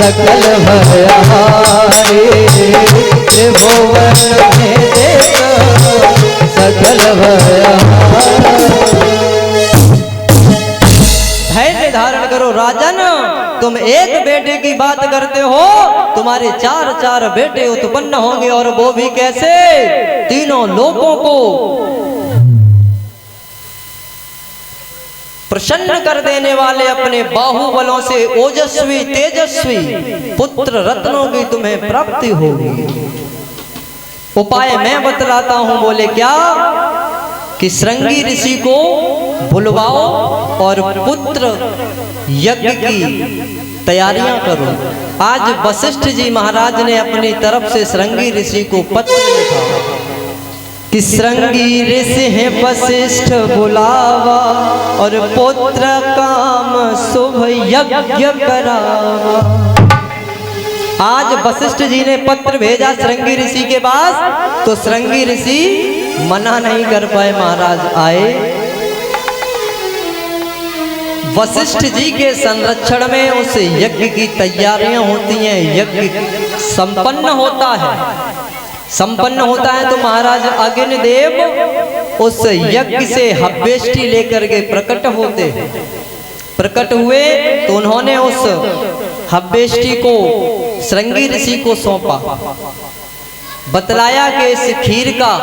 सकल भयहारी त्रिभुवन में देता सकल भयहारी। धैर्य धारण करो राजन, तुम एक बेटे की बात करते हो, तुम्हारे चार चार बेटे उत्पन्न होंगे और वो भी कैसे? तीनों लोगों को प्रसन्न कर देने वाले अपने बाहुबलों से ओजस्वी तेजस्वी पुत्र रत्नों की तुम्हें प्राप्ति होगी। उपाय मैं बतलाता हूं। बोले क्या? कि श्रृंगी ऋषि को बुलवाओ और पुत्र यज्ञ की तैयारियां करो। आज वशिष्ठ जी महाराज ने अपनी तरफ से श्रृंगी ऋषि को पत्र लिखा कि श्रृंगी ऋषि है वशिष्ठ बुलावा और पुत्र काम शुभ यज्ञ करावा। आज वशिष्ठ जी ने पत्र भेजा श्रृंगी ऋषि के पास, तो श्रृंगी ऋषि मना नहीं कर पाए, महाराज आए। वशिष्ठ जी के संरक्षण में उस यज्ञ की तैयारियां होती हैं, यज्ञ संपन्न होता है। संपन्न होता है तो महाराज अग्निदेव उस यज्ञ से हव्येष्टि लेकर के प्रकट होते हैं। प्रकट हुए तो उन्होंने उस हव्येष्टि को श्रृंगी ऋषि को सौंपा। बतलाया कि इस खीर का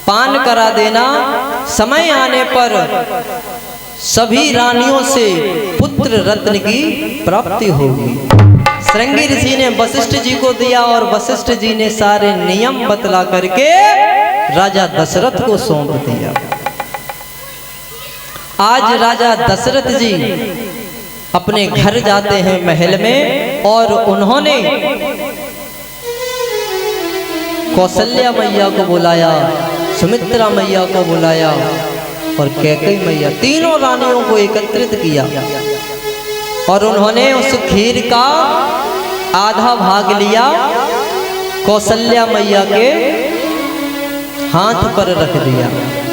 पान करा देना, समय आने पर सभी रानियों से पुत्र रत्न की प्राप्ति होगी। श्रृंगी ऋषि ने वशिष्ठ जी को दिया और वशिष्ठ जी ने सारे नियम बतला करके राजा दशरथ को सौंप दिया। आज राजा दशरथ जी अपने घर जाते हैं महल में, और उन्होंने कौशल्या मैया को बुलाया, सुमित्रा मैया को बुलाया और कैकेयी मैया, तीनों रानियों को एकत्रित किया और उन्होंने उस खीर का आधा भाग लिया, कौशल्या मैया के हाथ पर रख दिया।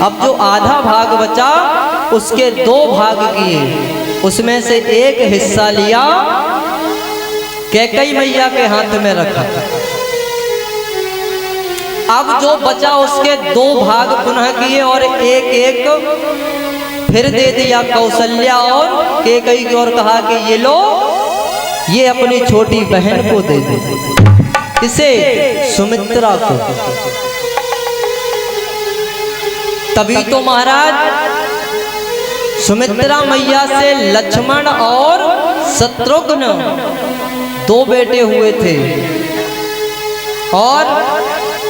अब जो आधा भाग बचा उसके दो भाग किए, उसमें से एक हिस्सा लिया कैकेयी मैया के हाथ में रखा। अब जो बचा उसके दो भाग पुनः किए और एक एक फिर दे दिया कौशल्या और कैकेयी को, और कहा कि ये लो, ये अपनी छोटी बहन को दे दो, इसे सुमित्रा को। तभी तो महाराज सुमित्रा मैया से लक्ष्मण और शत्रुघ्न दो बेटे हुए थे, और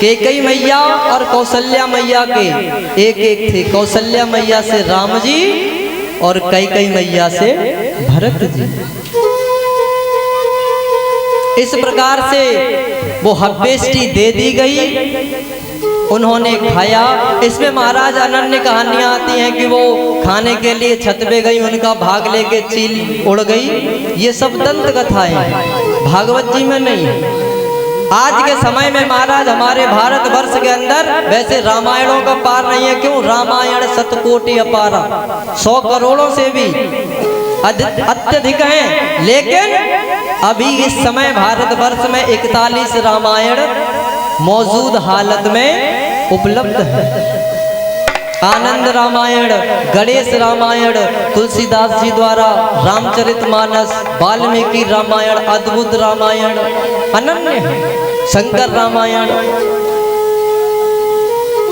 कैकेयी मैया और कौशल्या मैया के एक एक थे। कौशल्या मैया से राम जी और कैकेयी मैया से भरत जी। इस प्रकार से वो हव्येष्टि दे दी गई, उन्होंने खाया। इसमें महाराज अनन्य कहानियां आती हैं कि वो खाने के लिए छत पे गई, उनका भाग लेके चील उड़ गई। ये सब दंत कथाएं भागवत जी में नहीं। आज के समय में महाराज हमारे भारतवर्ष के अंदर वैसे रामायणों का पार नहीं है। क्यों? रामायण शतकोटि अपारा, 100 करोड़ों से भी अत्यधिक हैं, लेकिन अभी इस समय भारतवर्ष में 41 रामायण मौजूद हालत में उपलब्ध है। आनंद रामायण, गणेश रामायण, तुलसीदास जी द्वारा रामचरितमानस, वाल्मीकि रामायण, अद्भुत रामायण अनन्य है, शंकर रामायण,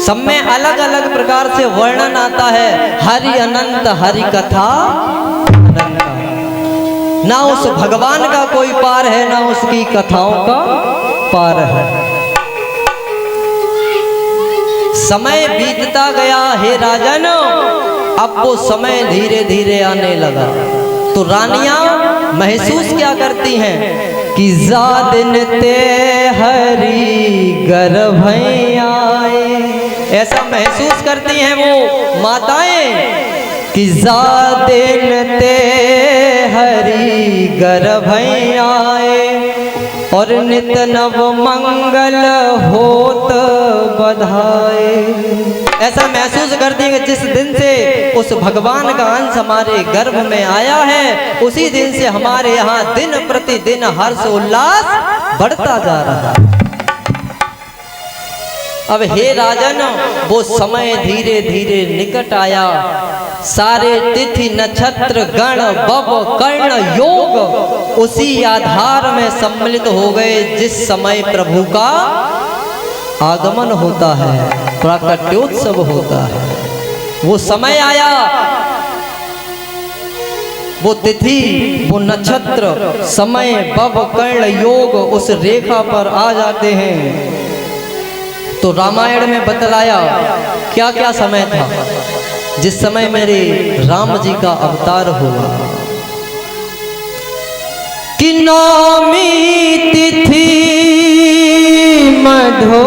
सब में अलग अलग प्रकार से वर्णन आता है। हरि अनंत, हरि कथा अनंत, ना उस भगवान का कोई पार है, ना उसकी कथाओं का पार है। समय बीतता गया हे राजन, अब वो समय धीरे धीरे आने लगा। तो रानियां महसूस क्या करती हैं कि जादिन ते हरि गर्भ आए, ऐसा महसूस करती हैं वो माताएं कि जादिन ते हरि गर्भ आए। और नित नव मंगल होत बधाए। ऐसा महसूस करती है जिस दिन से उस भगवान का अंश हमारे गर्भ में आया है, उसी दिन से हमारे यहाँ दिन प्रतिदिन हर्ष उल्लास बढ़ता जा रहा है। अब हे राजन, वो समय धीरे धीरे निकट आया। सारे तिथि नक्षत्र गण बव कर्ण योग उसी आधार में सम्मिलित हो गए जिस समय प्रभु का आगमन होता है, प्राकट्योत्सव होता है। वो समय आया, वो तिथि, वो नक्षत्र, समय बव कर्ण योग उस रेखा पर आ जाते हैं। तो रामायण में बतलाया क्या क्या समय था जिस समय मेरे राम जी का अवतार हुआ। कि नौमी तिथि मधो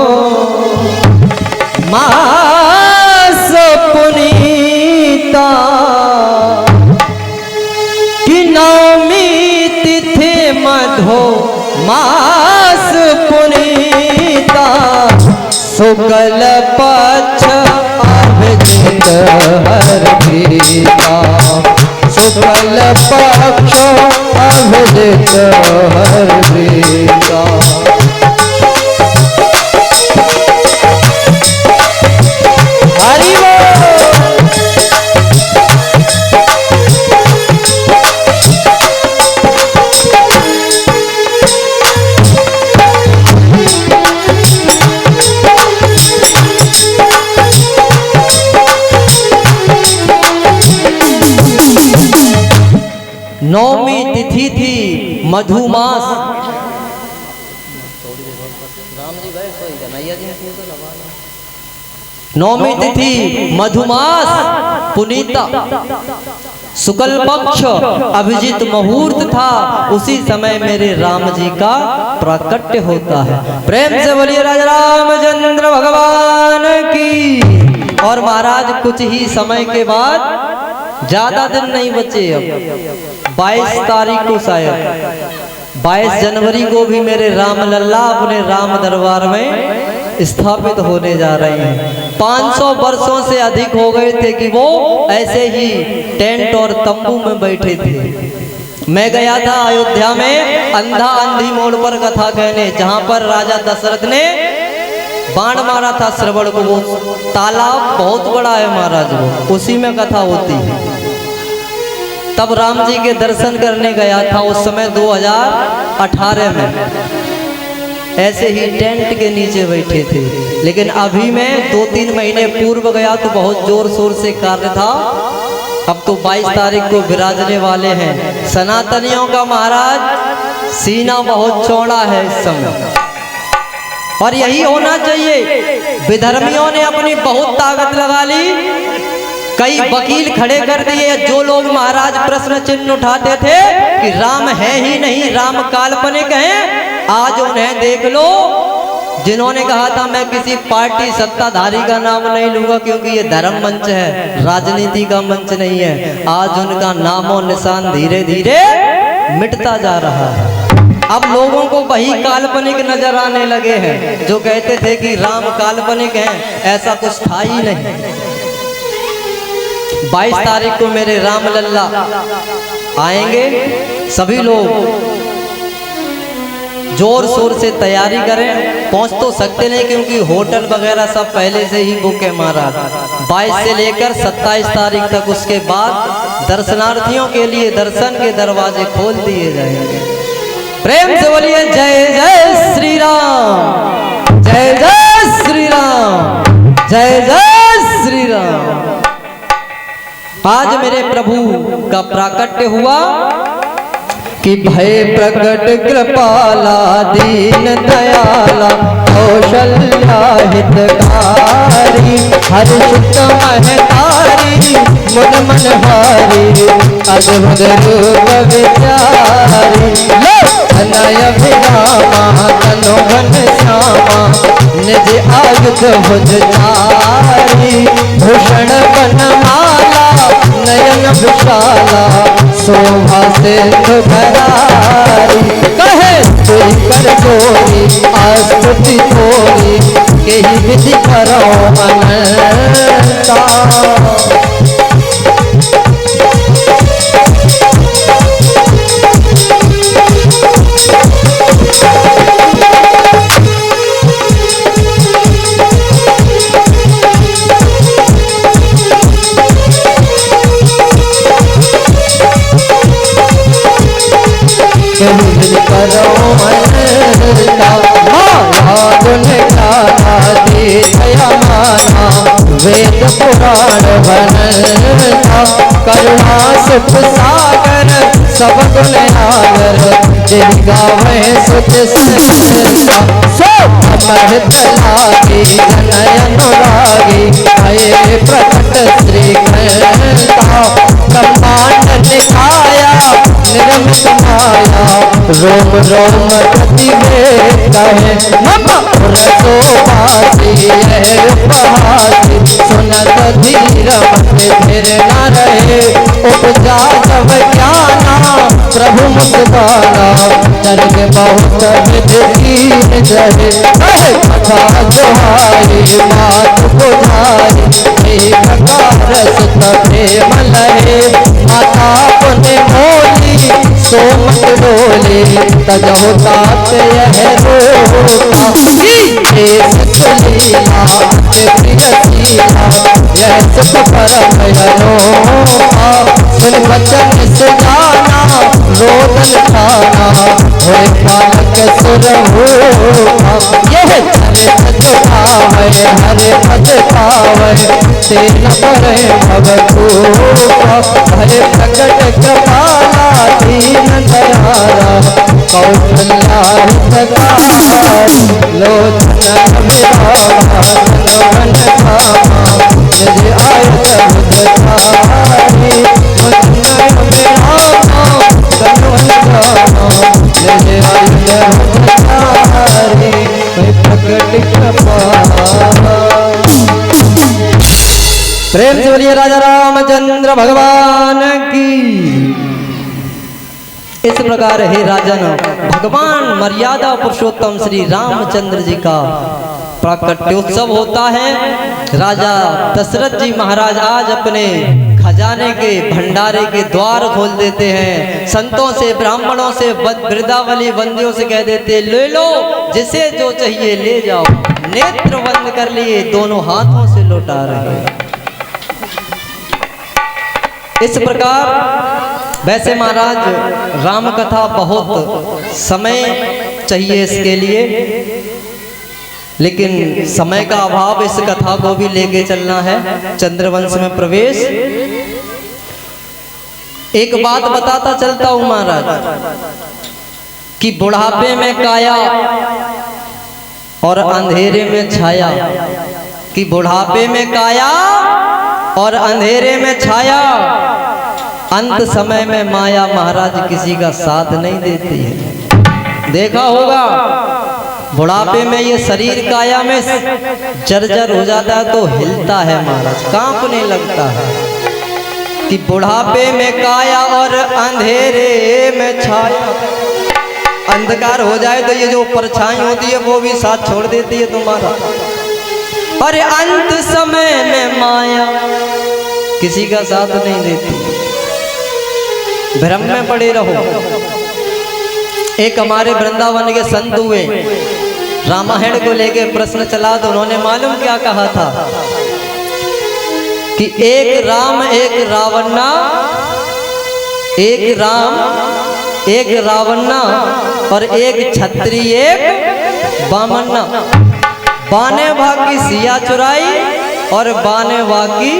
मास पुनीता, कि नौमी तिथि मधो मास पुनीता, शुक्ल पक्ष अभिजित हर्षिता, शुक्ल पक्ष अभिजित हर्षिता। हरि नौमी तिथि थी मधुमास। नौमी तिथि मधुमास पुनीता, शुक्ल पक्ष अभिजित मुहूर्त था। उसी समय मेरे राम जी का प्राकट्य होता है। प्रेम से बोलिए राजा रामचंद्र भगवान की। और महाराज कुछ ही समय के बाद, ज्यादा दिन नहीं बचे, अब 22 तारीख को, शायद 22 जनवरी को भी मेरे राम लल्ला अपने राम दरबार में स्थापित होने जा रहे हैं। 500 वर्षों से अधिक हो गए थे कि वो ऐसे ही टेंट और तंबू में बैठे थे। मैं गया था अयोध्या में अंधा अंधी मोड़ पर कथा कहने, जहां पर राजा दशरथ ने बाण मारा था श्रवण को। वो तालाब बहुत बड़ा है महाराज, वो उसी में कथा होती है। तब राम जी के दर्शन करने गया था उस समय 2018 में। ऐसे ही टेंट के नीचे बैठे थे। लेकिन अभी मैं 2-3 महीने पूर्व गया तो बहुत जोर शोर से कार्य था। अब तो 22 तारीख को विराजने वाले हैं। सनातनियों का महाराज सीना बहुत चौड़ा है इस समय, और यही होना चाहिए। विधर्मियों ने अपनी बहुत ताकत लगा ली, कई वकील खड़े कर दिए। जो लोग महाराज प्रश्न चिन्ह उठाते थे कि राम है ही नहीं, राम काल्पनिक हैं, आज उन्हें देख लो। जिन्होंने कहा था मैं किसी पार्टी सत्ताधारी का नाम नहीं लूंगा क्योंकि ये धर्म मंच है, राजनीति का मंच नहीं है, आज उनका नामो निशान धीरे धीरे मिटता जा रहा है। अब लोगों को वही काल्पनिक नजर आने लगे हैं जो कहते थे कि राम काल्पनिक हैं। ऐसा कुछ था ही नहीं। 22 तारीख को मेरे राम लल्ला आएंगे। सभी लोग जोर शोर से तैयारी करें। पहुंच तो सकते नहीं क्योंकि होटल वगैरह सब पहले से ही बुक है महाराज। 22 से लेकर 27 तारीख तक, उसके बाद दर्शनार्थियों के लिए दर्शन के दरवाजे खोल दिए जाएंगे। प्रेम से बोलिए जय जय श्री राम, जय जय श्री राम, जय जय श्री राम। आज मेरे प्रभु का प्राकट्य हुआ कि भय प्रकट कृपाला दीन दयाला कौशल्या हितकारी हर्षित महतारी मुन मनहारी अद्भुत रूप विचारी अनय विरामा तनु घन श्यामा निज आयुध भुज चारी भूषण बनमाला नयन विशाला शोभा सिंधु भरारी कहे कोई कर वेद पुराण बनता, करुणा सुख सागर सब गुण आगर, जिन गावे सुत संता। सो अमृत लागी जन अनुरागी, भये प्रकट श्री घनता। ब्रह्मांड निकाया निर्मित माया, रोम रोम प्रतिवेद कहे। मम रसोपासी है उपहासी, सुनत धीर मत फिर न रहे। उपजा जब ज्ञाना प्रभु मुख गाना, नरक बहुत विधि कीन जहे। कथा जोहारी मात बुझाई, एक प्रकार सुत प्रेम लहे। माता पुण्य मोली सोमत डोले, तजहु तात यह रोता। देश सुलीला प्रियसीला, यह सुख परम अनोखा। सुन वचन सुजाना रोदन खाना, होए बालक सुर होता। यह चरित जुटावे हरे पद पावे, तेन करे भवतूपा। हरे प्रकट कृपाला दीन दयाला, कौशल्या हितकारी। लोचन विरामा मन भामा, यदि आयत बुधधारी। लोचन विरामा यदि आयत बुधधारी, प्रकट कृपा। प्रेम से बोलिए राजा रामचंद्र भगवान की। इस प्रकार हे राजन, भगवान मर्यादा पुरुषोत्तम श्री रामचंद्र जी का प्राकट्योत्सव होता है। राजा दशरथ जी महाराज आज अपने खजाने के भंडारे के द्वार खोल देते हैं। संतों से, ब्राह्मणों से, वृंदावली बंदियों से कह देते, ले लो जिसे जो चाहिए ले जाओ। नेत्र बंद कर लिए, दोनों हाथों से लौटा रहे। इस प्रकार वैसे महाराज राम कथा बहुत समय चाहिए इसके लिए, लेकिन समय का अभाव, इस कथा को भी लेके चलना है। चंद्रवंश में प्रवेश। एक बात बताता चलता हूं महाराज, कि बुढ़ापे में काया और अंधेरे में छाया, कि बुढ़ापे में काया और अंधेरे में छाया, अंत समय में माया महाराज किसी का साथ नहीं देती है। देखा होगा बुढ़ापे में ये शरीर काया में जर्जर हो जाता है तो हिलता है महाराज, कांपने लगता है। कि बुढ़ापे में काया और अंधेरे में छाया, अंधकार हो जाए तो ये जो परछाई होती है वो भी साथ छोड़ देती है तुम्हारा। और अंत समय में माया किसी का साथ नहीं देती, भ्रम में पड़े रहो। एक हमारे वृंदावन के संत हुए, रामायण को लेके प्रश्न चला तो उन्होंने मालूम क्या कहा था, कि एक राम एक रावणा, एक राम एक रावणा और एक छत्री एक बामन्ना। बाने भागी सिया चुराई और बाने भागी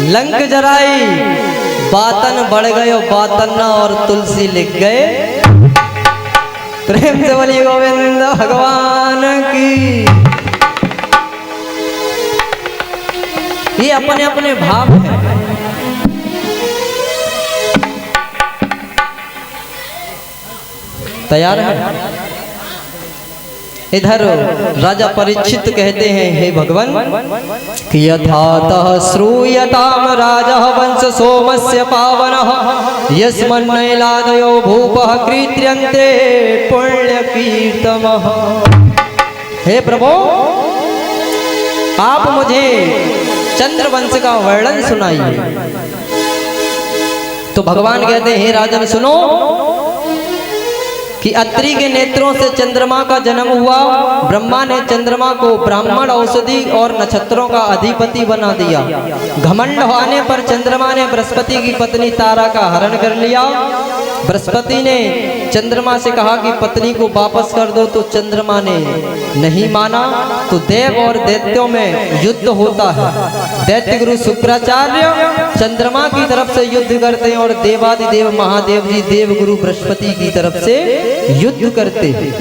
लंक जराई। बातन बढ़ गए बातन्ना और तुलसी लिख गए। प्रेम से बोलिए गोविंद भगवान की। ये अपने अपने भाव है। तैयार है? इधर राजा परीक्षित कहते हैं, हे भगवान, कि यथातः श्रूयताम राजः वंश सोमस्य पावनः, यस्मन्नैलादयो भूपः कृत्यन्ते पुण्य कीर्तमः। हे प्रभु, आप मुझे चंद्रवंश का वर्णन सुनाइए। तो भगवान कहते हैं, हे राजन सुनो, कि अत्रि के नेत्रों से चंद्रमा का जन्म हुआ। ब्रह्मा ने चंद्रमा को ब्राह्मण, औषधि और नक्षत्रों का अधिपति बना दिया। घमंड होने पर चंद्रमा ने बृहस्पति की पत्नी तारा का हरण कर लिया। बृहस्पति ने चंद्रमा से कहा कि पत्नी को वापस कर दो, तो चंद्रमा ने नहीं माना। तो देव और दैत्यों में युद्ध होता है। दैत्य गुरु शुक्राचार्य चंद्रमा की तरफ से युद्ध करते हैं और देवादिदेव महादेव जी देव गुरु बृहस्पति की तरफ से युद्ध करते हैं।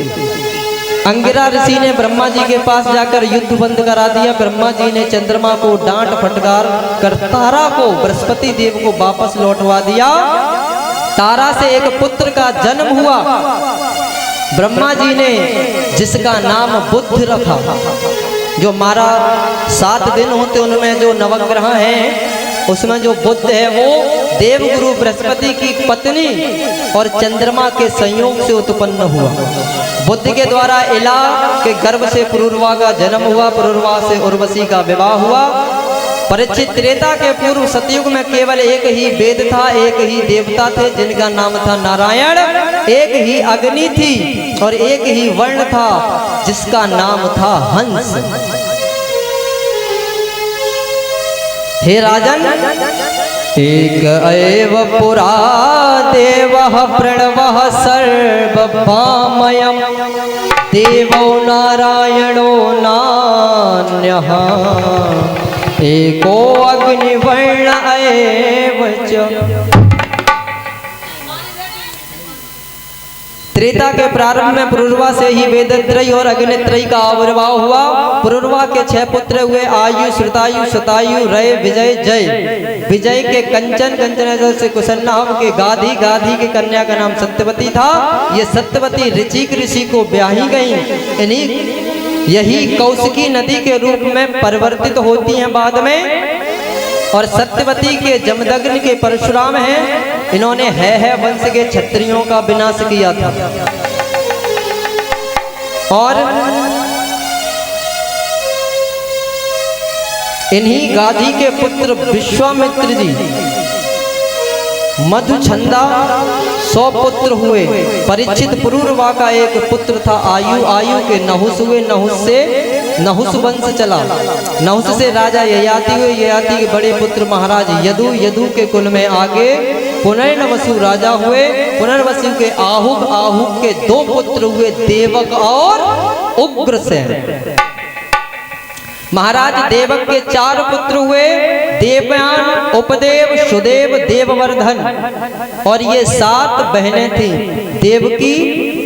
अंगिरा ऋषि ने ब्रह्मा जी के पास जाकर युद्ध बंद करा दिया। ब्रह्मा जी ने चंद्रमा को डांट फटकार कर तारा को बृहस्पति देव को वापस लौटवा दिया। तारा से एक पुत्र का जन्म हुआ। ब्रह्मा जी ने जिसका नाम बुध रखा। जो हमारा 7 दिन होते उनमें जो नवग्रह हैं उसमें जो बुध है वो देवगुरु बृहस्पति की पत्नी और चंद्रमा के संयोग से उत्पन्न हुआ। बुध के द्वारा इला के गर्भ से पुरुरवा का जन्म हुआ। पुरुरवा से उर्वशी का विवाह हुआ। परीक्षित त्रेता के पूर्व सतयुग में केवल एक ही वेद था, एक ही देवता थे जिनका नाम था नारायण। एक ही अग्नि थी और एक ही वर्ण था जिसका नाम था हंस। हे राजन, एक एव पुरा देवः प्रणवः सर्वभामयम् देवो नारायणो नान्यः एको अग्निवर्ण एव च। त्रेता के प्रारंभ में पुरुरवा से ही वेदत्रयी और अग्नित्रयी का आविर्भाव हुआ। पुरुरवा के 6 पुत्र हुए, आयु, श्रुतायु, शतायु, रय, विजय, जय। विजय के कंचन, कंचन से कुशल नाम के गाधी, गाधी के कन्या का नाम सत्यवती था। ये सत्यवती ऋचिक ऋषि को ब्याही गई। यही कौशिकी नदी के रूप में परिवर्तित होती हैं बाद में। और सत्यवती के जमदग्नि के परशुराम हैं। इन्होंने है वंश के क्षत्रियों का विनाश किया था। और इन्हीं गाधी के पुत्र विश्वामित्र जी मधुछंदा 100 पुत्र हुए। परीक्षित पुरुरवा का एक पुत्र था आयु, आयु के नहुस हुए। नहुस से नहुस वंश चला। नहुस से राजा ययाति हुए। ययाति के बड़े पुत्र महाराज यदु, यदु के कुल में आगे पुनर्वसु राजा हुए। पुनर्वसु के आहुक, आहुक के 2 पुत्र हुए देवक और उग्रसेन। महाराज देवक के 4 पुत्र हुए, देवयान, उपदेव, सुदेव, देववर्धन। और ये 7 बहनें थीं। देवकी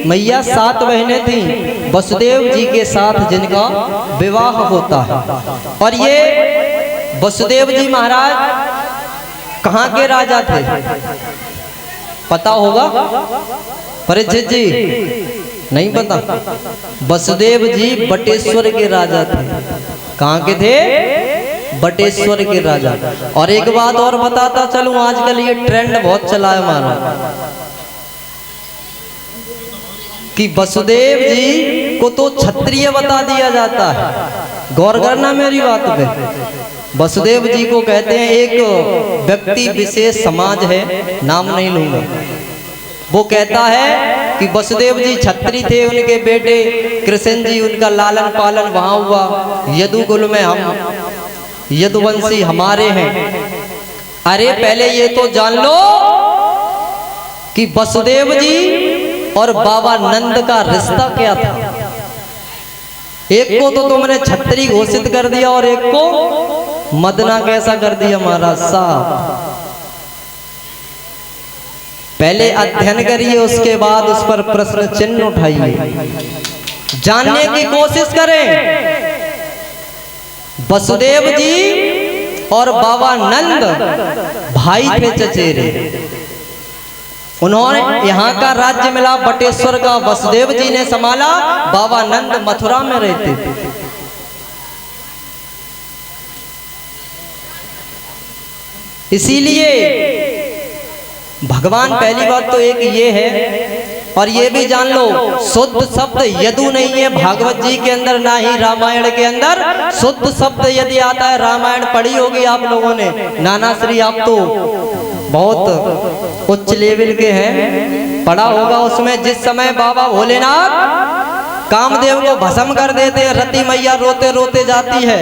मैया 7 बहनें थीं वसुदेव जी के साथ जिनका विवाह होता है। और ये वसुदेव जी महाराज कहाँ के राजा थे पता होगा? परीक्षित जी नहीं पता? वसुदेव जी बटेश्वर के राजा थे। कहाँ के थे? बटेश्वर के राजा। और एक बात और बताता चलूं, आजकल ये ट्रेंड बहुत चला है हमारा कि वसुदेव जी को तो क्षत्रिय बता दिया जाता है। गौर करना मेरी बात पे। वसुदेव जी को कहते हैं एक व्यक्ति विशेष समाज है, नाम नहीं लूंगा, वो कहता है कि वसुदेव जी क्षत्रिय थे। उनके बेटे कृष्ण जी, उनका लालन पालन वहां हुआ। यदुकुल में हम यदुवंशी हमारे हैं। अरे पहले ये तो जान लो कि वसुदेव जी और बाबा नंद का रिश्ता क्या था। एक को तो तुमने क्षत्रिय घोषित कर दिया और एक को मदना कैसा कर दिया महाराज साहब। पहले अध्ययन करिए, उसके बाद उस पर प्रश्न चिन्ह उठाइए, जानने की कोशिश करें। वसुदेव जी और बाबा नंद भाई थे चचेरे। उन्होंने यहाँ का राज्य मिला बटेश्वर का, वसुदेव जी ने संभाला। बाबा नंद मथुरा में रहते थे। इसीलिए भगवान, पहली बात तो एक ये है, और ये भी जान लो शुद्ध शब्द यदु नहीं है भागवत जी के अंदर, ना ही रामायण के अंदर। शुद्ध शब्द यदि आता है, रामायण पढ़ी होगी आप लोगों ने। नाना श्री आप तो बहुत उच्च लेवल के हैं। पढ़ा होगा उसमें, जिस समय बाबा भोलेनाथ कामदेव को भस्म कर देते हैं, रति मैया रोते रोते जाती है,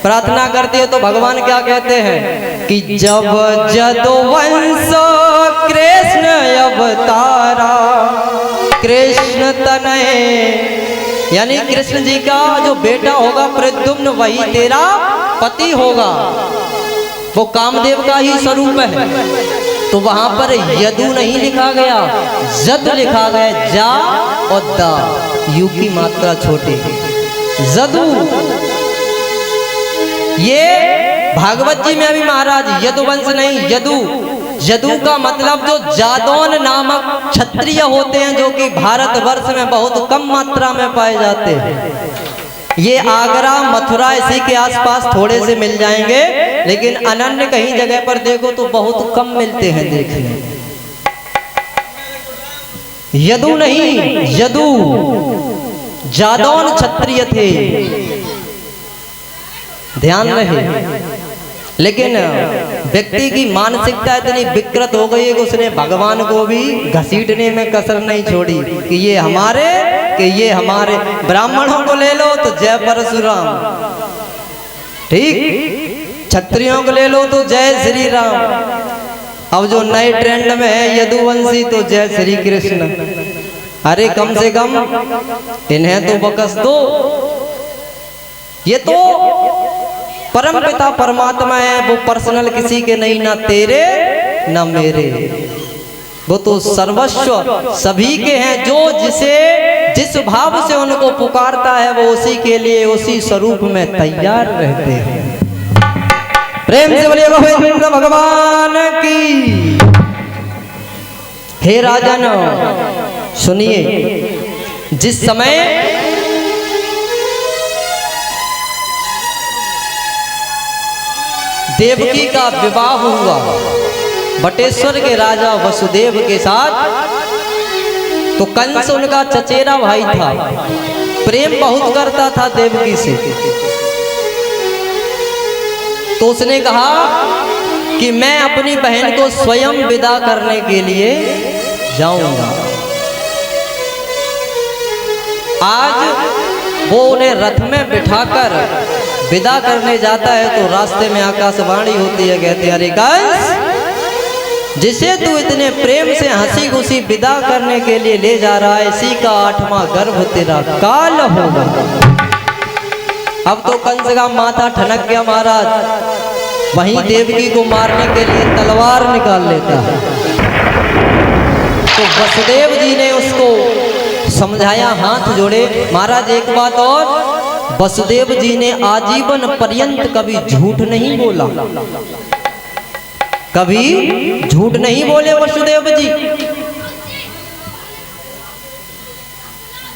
प्रार्थना करती है, तो भगवान क्या कहते हैं कि जब जदुवंश कृष्ण अवतारा कृष्ण तनय, यानी कृष्ण जी का जो बेटा होगा प्रद्युम्न वही तेरा पति होगा, वो कामदेव का ही स्वरूप है। तो वहां पर यदु नहीं लिखा गया, जद लिखा गया, जा और दा, यू की मात्रा छोटी, जदु। ये भागवत जी में अभी महाराज यदुवंश नहीं, यदु, यदु का मतलब जो जादौन नामक क्षत्रिय होते हैं, जो कि भारतवर्ष में बहुत कम मात्रा में पाए जाते हैं। ये आगरा मथुरा इसी के आसपास थोड़े से मिल जाएंगे, लेकिन अनन्य कहीं जगह पर देखो तो बहुत कम मिलते हैं देखने। यदु नहीं, यदु जादौन क्षत्रिय थे, ध्यान रहे। लेकिन व्यक्ति की मानसिकता इतनी विकृत हो गई है कि उसने भगवान को भी घसीटने में कसर नहीं छोड़ी कि ये हमारे, कि ये हमारे। ब्राह्मणों को ले लो तो जय परशुराम, ठीक, क्षत्रियों को ले लो तो जय श्री राम, अब जो नए ट्रेंड में है यदुवंशी तो जय श्री कृष्ण। अरे कम से कम इन्हें तो बकस दो, ये तो परम पिता परमात्मा है, वो पर्सनल किसी के नहीं, ना तेरे ना मेरे, वो तो सर्वस्व सभी के हैं। जो जिसे जिस भाव से उनको पुकारता है वो उसी के लिए उसी स्वरूप में तैयार रहते हैं। प्रेम से बोलिए गोविंद भगवान की। हे राजन सुनिए, जिस समय देवकी का विवाह हुआ बटेश्वर के राजा वसुदेव के साथ, तो कंस उनका चचेरा भाई था, प्रेम बहुत करता था देवकी से। तो उसने कहा कि मैं अपनी बहन को स्वयं विदा करने के लिए जाऊंगा। आज वो उन्हें रथ में बिठाकर विदा करने जाता है, तो रास्ते में आकाशवाणी होती है, कहते हैं अरे कंस, जिसे तू इतने प्रेम से हंसी खुशी विदा करने के लिए ले जा रहा है, इसी का 8वां गर्भ तेरा काल होगा। अब तो कंस का माथा ठनक गया महाराज, वहीं देवकी को मारने के लिए तलवार निकाल लेता है। तो वसुदेव जी ने उसको समझाया, हाथ जोड़े। महाराज एक बात और, वसुदेव जी ने आजीवन पर्यंत कभी झूठ नहीं बोला, कभी झूठ नहीं बोले वसुदेव जी।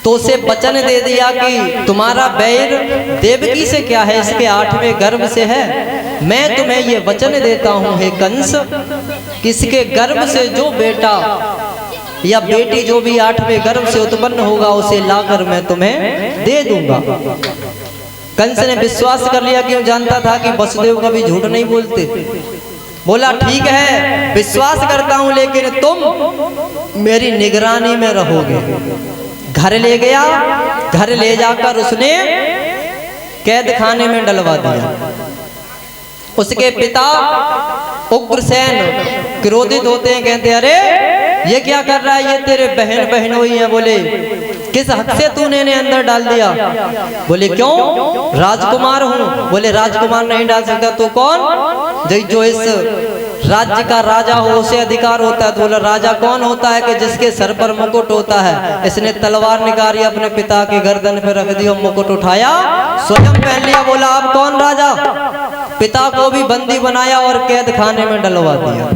तो उसे वचन दे दिया कि तुम्हारा बैर देवकी से क्या है, इसके 8वें गर्भ से है। मैं तुम्हें ये वचन देता हूं हे कंस, किसके गर्भ से जो बेटा या बेटी जो भी 8वें गर्भ से उत्पन्न होगा उसे लाकर मैं तुम्हें दे दूंगा। कंस ने विश्वास कर लिया, क्यों जानता था कि वसुदेव कभी झूठ नहीं बोलते। बोला ठीक है विश्वास करता हूं, लेकिन तुम मेरी निगरानी में रहोगे। घर ले गया, घर ले जाकर उसने कैद खाने में डलवा दिया। उसके पिता उग्रसेन क्रोधित होते हैं, कहते हैं अरे ये क्या कर रहा है, ये तेरे बहन बहनोई है। बोले किस हक से तूने इन्हें अंदर डाल दिया? बोले क्यों, राजकुमार हूँ। बोले राजकुमार नहीं डाल सकता, तो कौन? जो इस राज्य का राजा हो उसे अधिकार होता है। तो बोला राजा कौन होता है कि जिसके सर पर मुकुट होता है। इसने तलवार निकाली, अपने पिता के गर्दन पर रख दी और मुकुट उठाया, स्वयं पहन लिया। बोला आप कौन राजा? पिता को भी बंदी बनाया और कैद खाने में डलवा दिया,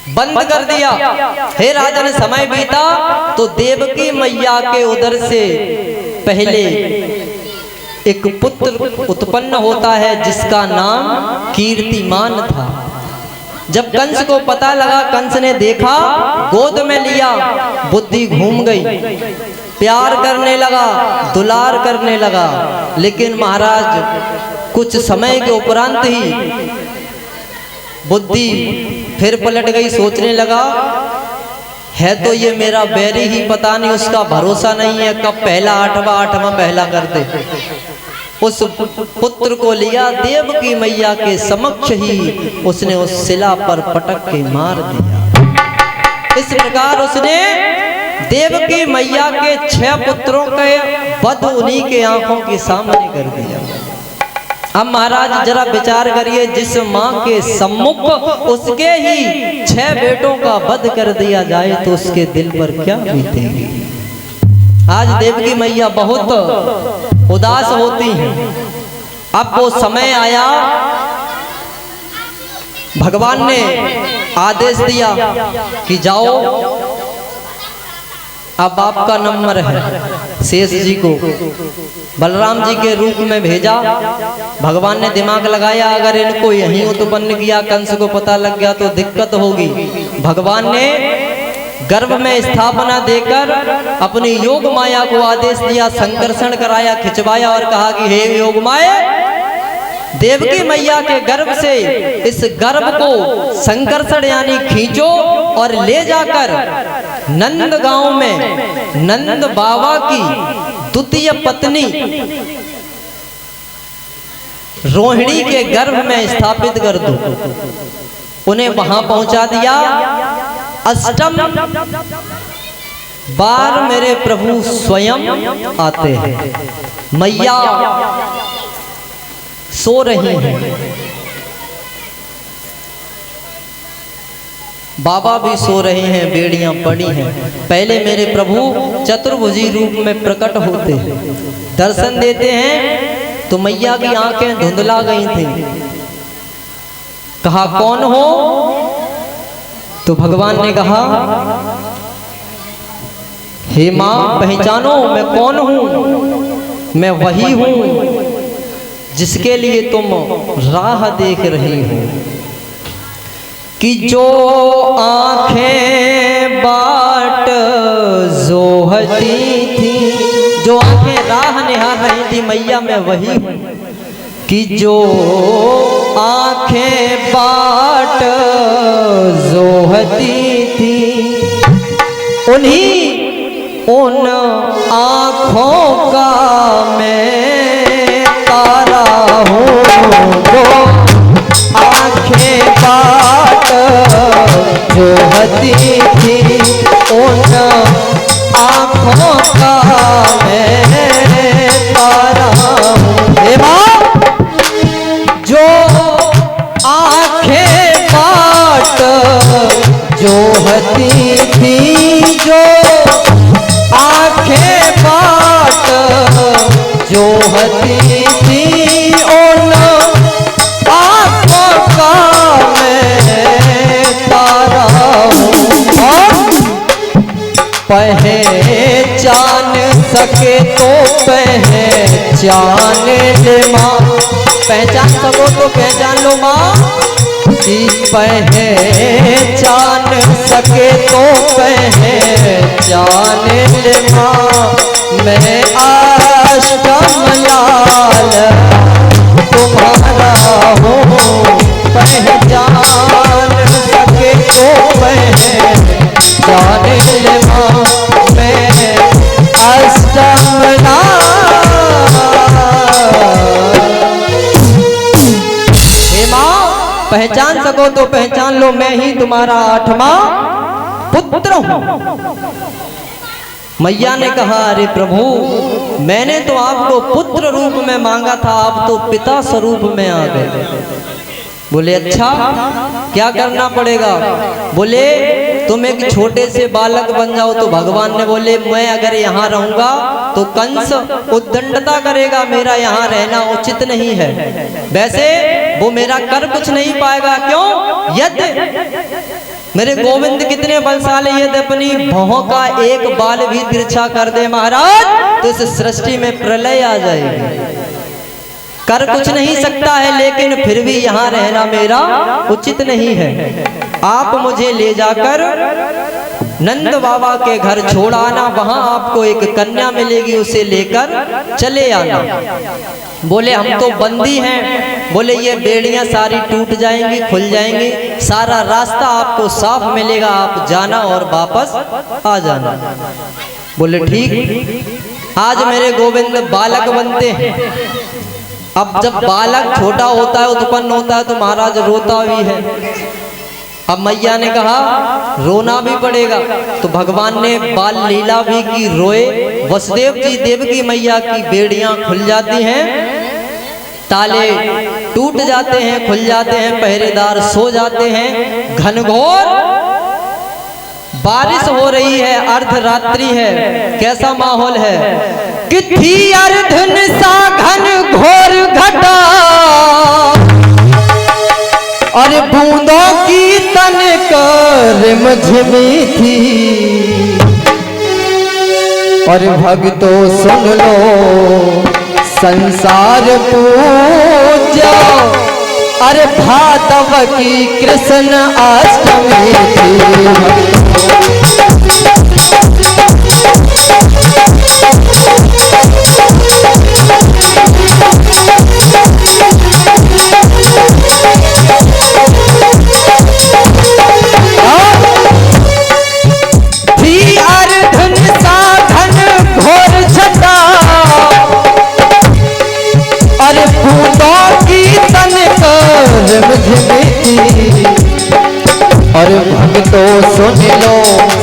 बंद कर दिया। हे राजन समय बीता तो देवकी मैया के उदर से पहले एक पुत्र उत्पन्न होता है जिसका नाम कीर्तिमान था। जब कंस को पता लगा, कंस ने देखा, गोद में लिया, बुद्धि घूम गई, प्यार करने लगा, दुलार करने लगा। लेकिन महाराज कुछ समय के उपरांत ही बुद्धि फिर पलट गई, सोचने लगा है तो ये मेरा बैरी ही, पता नहीं उसका भरोसा नहीं है, कब पहला आठवां पहला कर दे। उस पुत्र को लिया देवकी मैया के समक्ष ही उसने उस शिला पर पटक के मार दिया। इस प्रकार उसने देवकी मैया के 6 पुत्रों के वध उन्हीं के आंखों के सामने कर दिया। अब महाराज जरा विचार करिए, जिस माँ के सम्मुख उसके ही 6 बेटों का वध कर दिया जाए तो उसके दिल पर क्या बीतेगी। आज देवकी मैया बहुत उदास होती हैं। अब वो समय आया, भगवान ने आदेश दिया कि जाओ, अब आपका नंबर है। शेष जी को बलराम जी के रूप में भेजा। भगवान ने दिमाग लगाया, अगर इनको यहीं उत्पन्न किया, कंस को पता लग गया तो दिक्कत होगी। भगवान ने गर्भ में स्थापना देकर अपनी योग माया को आदेश दिया, संकर्षण कराया, खिंचवाया और कहा कि हे योग माया, देवकी मैया के गर्भ से इस गर्भ को संकर्षण यानी खींचो और ले जाकर नंद गांव में नंद बाबा की द्वितीय पत्नी रोहिणी के गर्भ में स्थापित कर दो। उन्हें वहां पहुंचा दिया। अष्टम बार मेरे प्रभु स्वयं आते हैं। मैया सो रही हैं, बाबा भी सो रहे हैं, बेड़ियां पड़ी हैं। पहले मेरे प्रभु चतुर्भुजी रूप में प्रकट होते हैं, दर्शन देते हैं तो मैया की आंखें धुंधला गई थी। कहा कौन हो? तो भगवान ने कहा हे मां पहचानो मैं कौन हूं। मैं वही हूं जिसके लिए तुम राह देख रही हो, कि जो आंखें बाट जोहती थी, जो आंखें राह निहार रही थी मैया मैं वही हूं, कि जो आंखें बाट जोहती थी उन आंखों का मैं तारा हूँ। जो आंखें बाट जोहती थी उन आंखों का मैं तारा हूँ। हे माँ, जो आंखें बाट जोहती थी, जो आंखें बाट जोहती थी उन आंखों का मैं तारा हूँ। पहचान सके तो पहचान ले माँ, पहचान सको तो पहचान लो माँ। कि पहचान सके तो पहचान ले माँ, मैं अष्टम लाल तुम्हारा हूँ। पहचान सके तो पहचान ले माँ, मैं अष्टम लाल। हे माँ पहचान सको तो पहचान लो, मैं ही तुम्हारा 8वां पुत्र हूं। मैया ने कहा अरे प्रभु, मैंने तो आपको पुत्र रूप में मांगा था, आप तो पिता स्वरूप में आ गए। बोले अच्छा क्या करना पड़ेगा? बोले तुम एक छोटे से बालक बन जाओ। तो भगवान ने बोले मैं अगर यहाँ रहूंगा तो कंस उद्दंडता करेगा, मेरा यहाँ रहना उचित नहीं है। वैसे वो मेरा कर कुछ नहीं पाएगा। क्यों? यदि मेरे गोविंद कितने बलशाली, यदि अपनी भौं का एक बाल भी तिरछा कर दे महाराज तो इस सृष्टि में प्रलय आ जाएगी। कर कुछ नहीं सकता है, लेकिन फिर भी यहाँ रहना मेरा उचित नहीं है। आप मुझे ले जाकर नंद बाबा के घर छोड़ आना, वहां आपको एक कन्या मिलेगी, उसे लेकर चले आना। बोले हम तो बंदी हैं, बोले ये बेड़ियां सारी टूट जाएंगी, खुल जाएंगी, सारा रास्ता आपको साफ मिलेगा, आप जाना और वापस आ जाना। बोले ठीक। आज मेरे गोविंद बालक बनते हैं। अब जब बालक छोटा होता है, उत्पन्न होता है, तो महाराज रोता भी है। अब मैया ने कहा रोना भी पड़ेगा, तो भगवान ने बाल लीला भी की, रोए। वसुदेव जी देवकी मैया की बेड़ियां खुल जाती हैं, ताले टूट जाते हैं, खुल जाते हैं, पहरेदार सो जाते हैं। घनघोर बारिश हो रही है, अर्धरात्रि है, कैसा माहौल है कि थी अर्धन सा घन घोर घटा और बूंदों की तनिक रिमझिमी थी। और भक्तों सुन लो संसार पूज्य, अरे भादव की कृष्ण अष्टमी थी। और भक्तों सुन लो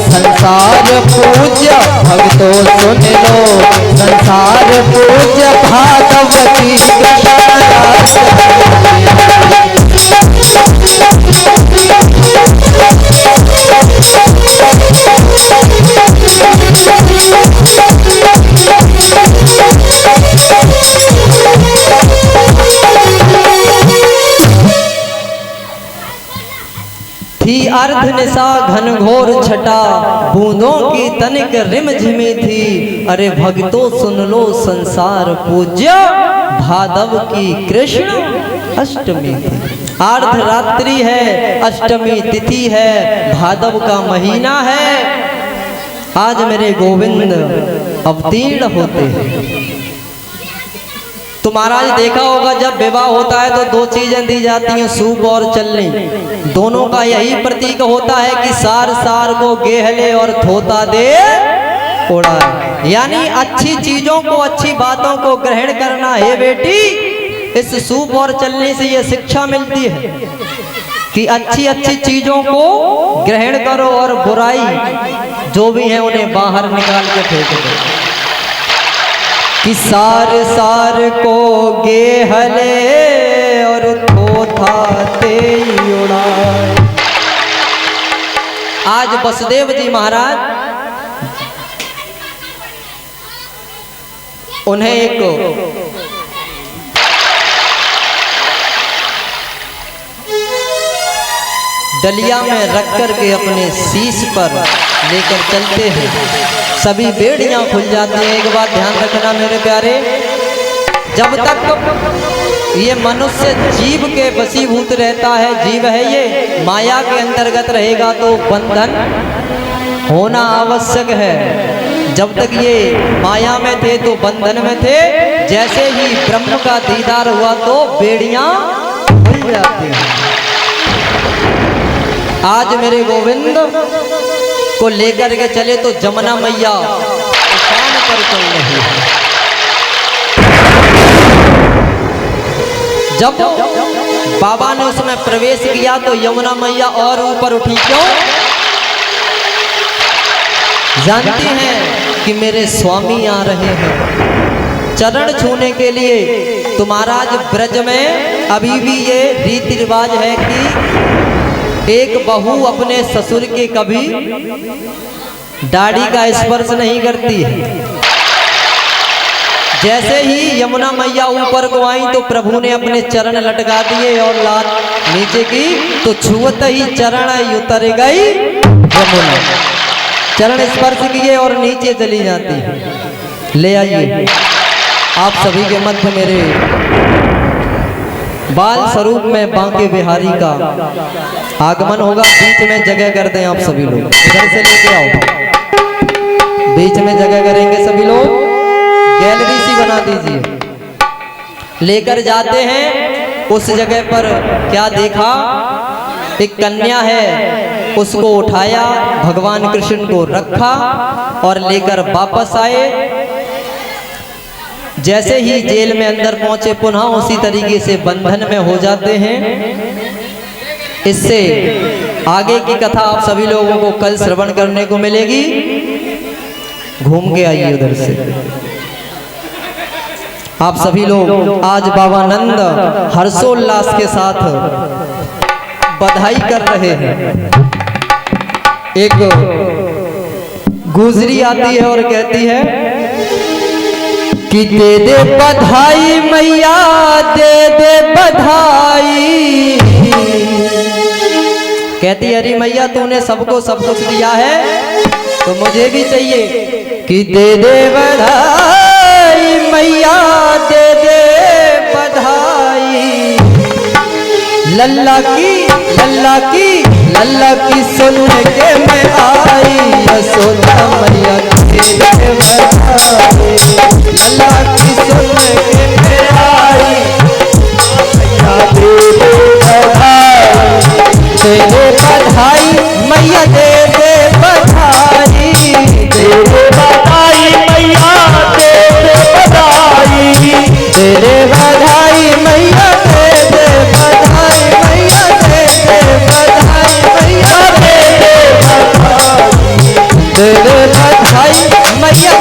संसार पूज्य, भक्तों सुन लो संसार पूज्य, भादव की थी अर्ध निशा घनघोर छटा, बूंदों की तनिक रिमझिमी थी। अरे भक्तों सुन लो संसार पूज्य, भादव की कृष्ण अष्टमी थी। अर्धरात्रि है, अष्टमी तिथि है, भादव का महीना है। आज मेरे गोविंद अवतीर्ण होते हैं। तो महाराज देखा होगा जब विवाह होता है तो दो चीजें दी जाती हैं, सूप और चलनी। दोनों का यही प्रतीक होता है कि सार सार को गेहले और थोता दे उड़ाए, यानी अच्छी चीजों को, अच्छी बातों को ग्रहण करना है बेटी। इस सूप और चलनी से ये शिक्षा मिलती है कि अच्छी अच्छी चीजों को ग्रहण करो और बुराई जो भी है उन्हें बाहर निकाल के फेंक दो। कि सार सार को गेहले और थोथा ते उड़ाए। आज वसुदेव जी महाराज उन्हें एक डलिया में रख करके अपने शीश पर लेकर चलते हैं। सभी बेड़ियां खुल जाती हैं। एक बात ध्यान रखना मेरे प्यारे, जब तक ये मनुष्य जीव के वशीभूत रहता है, जीव है ये, माया के अंतर्गत रहेगा तो बंधन होना आवश्यक है। जब तक ये माया में थे तो बंधन में थे, जैसे ही ब्रह्म का दीदार हुआ तो बेड़ियां खुल जाती हैं। आज मेरे गोविंद को लेकर के चले तो जमुना मैया उफान पर चल रही है। जब बाबा ने उसमें प्रवेश किया तो यमुना मैया और ऊपर उठी। क्यों? जानती हैं कि मेरे स्वामी आ रहे हैं चरण छूने के लिए। तो महाराज ब्रज में अभी भी ये रीति रिवाज है कि एक बहू अपने ससुर के कभी दाढ़ी का स्पर्श नहीं करती है। जैसे ही यमुना मैया ऊपर को आई तो प्रभु ने अपने चरण लटका दिए और लात नीचे की, तो छुअत ही चरण उतर गई यमुना। चरण स्पर्श किए और नीचे चली जाती है। ले आइए आप सभी के मध्य मेरे बाल स्वरूप में बांके बिहारी का आगमन होगा। बीच में जगह कर दें आप सभी लोग, इधर से लेके आओ। बीच में जगह करेंगे सभी लोग, गैलरी सी बना दीजिए। लेकर जाते हैं उस जगह पर क्या देखा, एक कन्या है, उसको उठाया, भगवान कृष्ण को रखा और लेकर वापस आए। जैसे ही जेल में अंदर पहुंचे पुनः उसी तरीके से बंधन में हो जाते हैं। इससे आगे की कथा आप सभी लोगों को कल श्रवण करने को मिलेगी। घूम के आइए उधर से। आप सभी लोग आज बाबा नंद हर्षोल्लास के साथ बधाई कर रहे हैं। एक गुजरी आती है और कहती है कि दे दे बधाई मैया, दे दे बधाई। कहती है अरे मैया तूने सबको सब कुछ दिया है तो मुझे भी चाहिए कि दे दे बधाई मैया, दे दे बधाई। लल्ला की सुन के मैं आई, यशोदा मैया दे दे बधाई। लल्ला की सुन के मैं आई, मैया दे दे बधाई। दे दे बधाई मैया, दे दे बधाई। दे दे बधाई मैया, दे दे बधाई। दे दे बधाई मैया, दे दे बधाई। मैया दे दे बधाई, मैया दे दे बधाई। दे दे बधाई मैया,